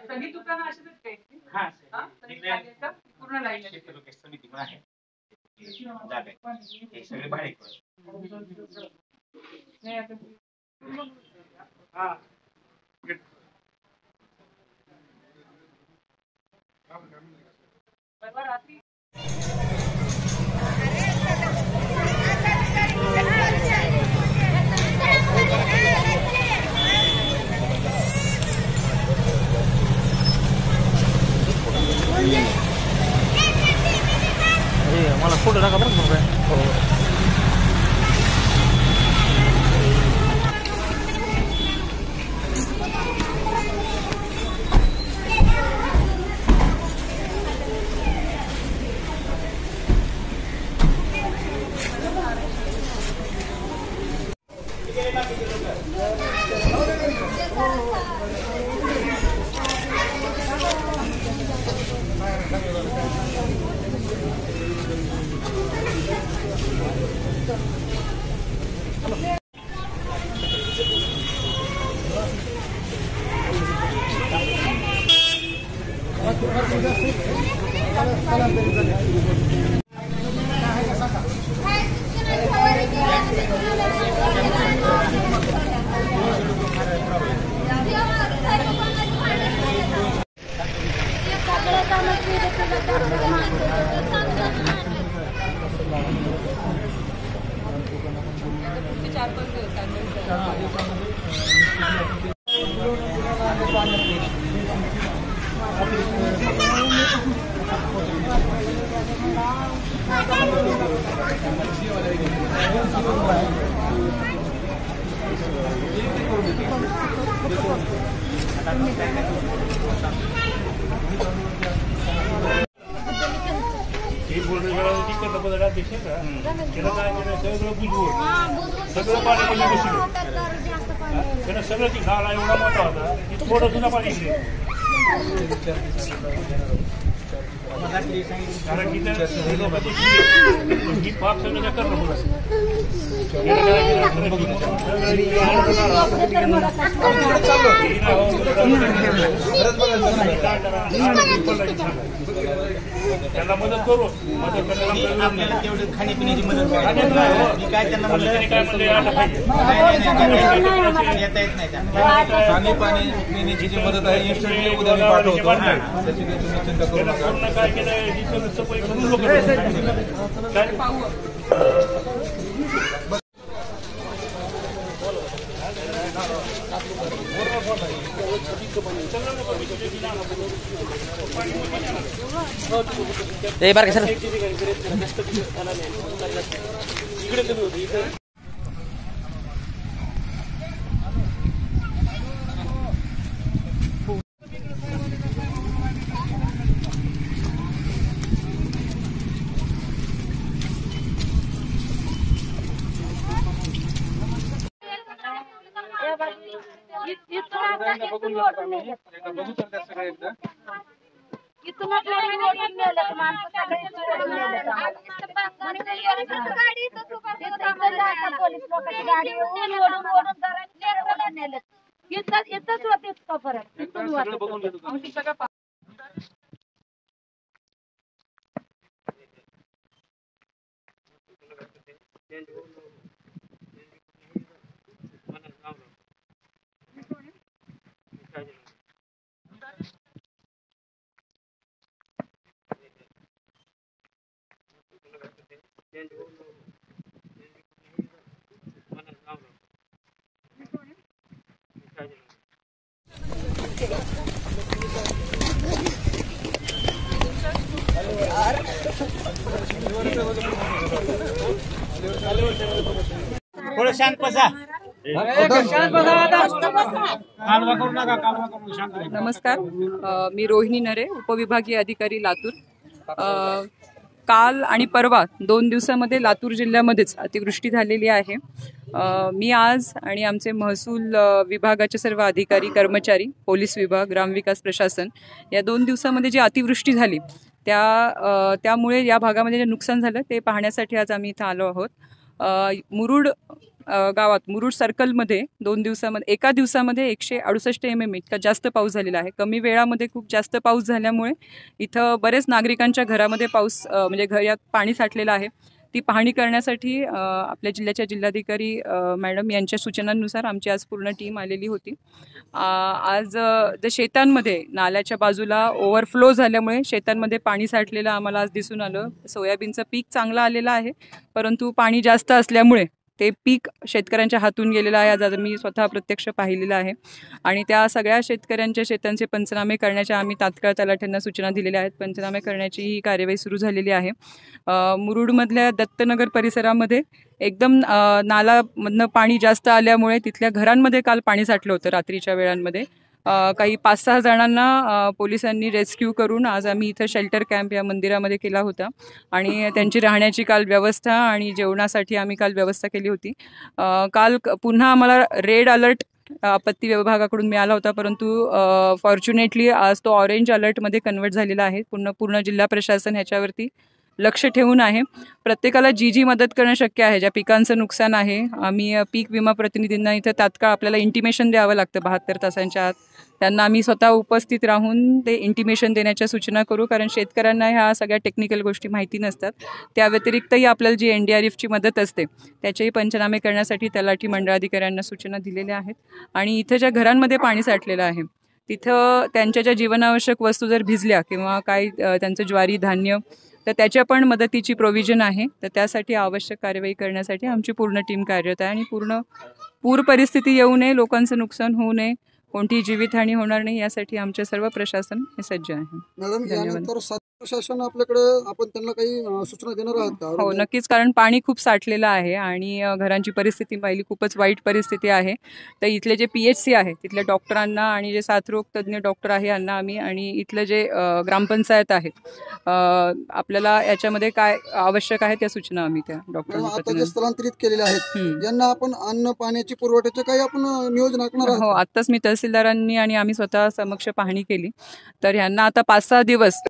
सगळी दुकानं अशीच आहेत काय? पूर्ण लाईन समिती पण आहे. सगळे भाडे रात्री मला फोटो टाका बरं का. सगळं ती खाला एवढा मोठा होता की थोडं सुद्धा पाणी कारण की पाप सगळं करणं त्यांना मदत करू. मदत करायला तेवढी खाण्यापिण्याची मदत काय त्यांना येता येत नाही. पाणी पिण्याची जी मदत आहे इन्स्टंटली उद्या मी पाठवतो. त्याची तुम्ही चिंता करू नका. काय केलं सफाई करून लोक बार का सर पोलीस लोकांची गाडी येतच होते परत थोडं शांत बसा. नमस्कार, मी रोहिणी नरे, उपविभागीय अधिकारी लातूर. काल आणि परवा 2 दिवसामध्ये लातूर जिल्ह्यामध्येच अतिवृष्टी झालेली आहे. मी आज आणि आमचे महसूल विभागाचे सर्व अधिकारी कर्मचारी, पोलीस विभाग, ग्रामविकास प्रशासन या 2 दिवसामध्ये जी अतिवृष्टी झाली त्यामुळे या भागामध्ये जे नुकसान झालं ते पाहण्यासाठी आज आम्ही इथं आलो आहोत. मुरुड गावात, मुरुड सर्कलमध्ये 2 दिवसामध्ये, एका दिवसामध्ये 168 mm इतका जास्त पाऊस झालेला आहे. कमी वेळामध्ये खूप जास्त पाऊस झाल्यामुळे इथं बरेच नागरिकांच्या घरामध्ये पाऊस म्हणजे घरात पाणी साठलेलं आहे. ती पाहणी करण्यासाठी आपल्या जिल्ह्याच्या जिल्हाधिकारी मॅडम यांच्या सूचनांनुसार आमची आज पूर्ण टीम आलेली होती. आज जे शेतांमध्ये नाल्याच्या बाजूला ओव्हरफ्लो झाल्यामुळे शेतांमध्ये पाणी साठलेलं आम्हाला आज दिसून आलं. सोयाबीनचं पीक चांगलं आलेलं आहे, परंतु पाणी जास्त असल्यामुळे ते पीक शेतकऱ्यांच्या हातून गेलेलं आहे. आज मी स्वतः प्रत्यक्ष पाहिलेलं आहे आणि त्या सगळ्या शेतकऱ्यांच्या शेतांचे पंचनामे करण्याच्या आम्ही तात्काळ तलाठ्यांना सूचना दिलेल्या आहेत. पंचनामे करण्याची ही कार्यवाही सुरू झालेली आहे. मुरुडमधल्या दत्तनगर परिसरामध्ये एकदम नालामधनं पाणी जास्त आल्यामुळे तिथल्या घरांमध्ये काल पाणी साठलं होतं. रात्रीच्या वेळांमध्ये काही 5-6 जणांना पोलिसांनी रेस्क्यू करून आज आम्ही इथं शेल्टर कॅम्प या मंदिरामध्ये केला होता आणि त्यांची राहण्याची काल व्यवस्था आणि जेवणासाठी आम्ही काल व्यवस्था केली होती. काल पुन्हा आम्हाला रेड अलर्ट आपत्ती विभागाकडून मिळाला होता, परंतु फॉर्च्युनेटली आज तो ऑरेंज अलर्टमध्ये कन्वर्ट झालेला आहे. पूर्ण जिल्हा प्रशासन ह्याच्यावरती लक्ष ठेवून आहे. प्रत्येकाला जी मदत करणं शक्य आहे, ज्या पिकांचं नुकसान आहे, आम्ही पीक विमा प्रतिनिधींना इथं तात्काळ आपल्याला इंटिमेशन द्यावं लागतं 72 तासांच्या आत. त्यांना आम्ही स्वतः उपस्थित राहून ते इंटिमेशन देण्याच्या सूचना करू, कारण शेतकऱ्यांना ह्या सगळ्या टेक्निकल गोष्टी माहिती नसतात. त्या व्यतिरिक्तही आपल्याला जी NDRFची मदत असते त्याचेही पंचनामे करण्यासाठी तलाठी मंडळाधिकाऱ्यांना सूचना दिलेल्या आहेत. आणि इथं ज्या घरांमध्ये पाणी साठलेलं आहे तिथं त्यांच्या ज्या जीवनावश्यक वस्तू जर भिजल्या किंवा काही त्यांचं ज्वारी धान्य, तर त्याच्या पण मदतीची प्रोव्हिजन आहे. तर त्यासाठी आवश्यक कार्यवाही करण्यासाठी आमची पूर्ण टीम कार्यरत आहे आणि पूर परिस्थिती येऊ नये, लोकांचं नुकसान होऊ नये, कोणतीही जीवितहानी होणार नाही यासाठी आमचे सर्व प्रशासन हे सज्ज आहे. मॅडम, यानंतर प्रशासन आपल्याकडे, आपण त्यांना काही सूचना देणार आहात का? हो, नक्कीच, कारण पाणी खूप साठलेलं आहे आणि घरांची परिस्थिती पाहिली खूपच वाईट परिस्थिती आहे. तर इथले जे PHC आहे तिथल्या डॉक्टरांना आणि जे साथरोग तज्ज्ञ डॉक्टर आहे यांना आम्ही, आणि इथलं जे ग्रामपंचायत आहेत, आपल्याला याच्यामध्ये काय आवश्यक आहे त्या सूचना आम्ही त्या डॉक्टरांना. आता जे स्थलांतरित केलेले आहेत यांना आपण अन्न पाण्याची पुरवठ्याचे काही आपण नियोजन आखणार आहात? हो, आत्ताच मी तहसीलदारांनी आणि आम्ही स्वतः समक्ष पाहणी केली. तर ह्यांना आता 5-6 दिवस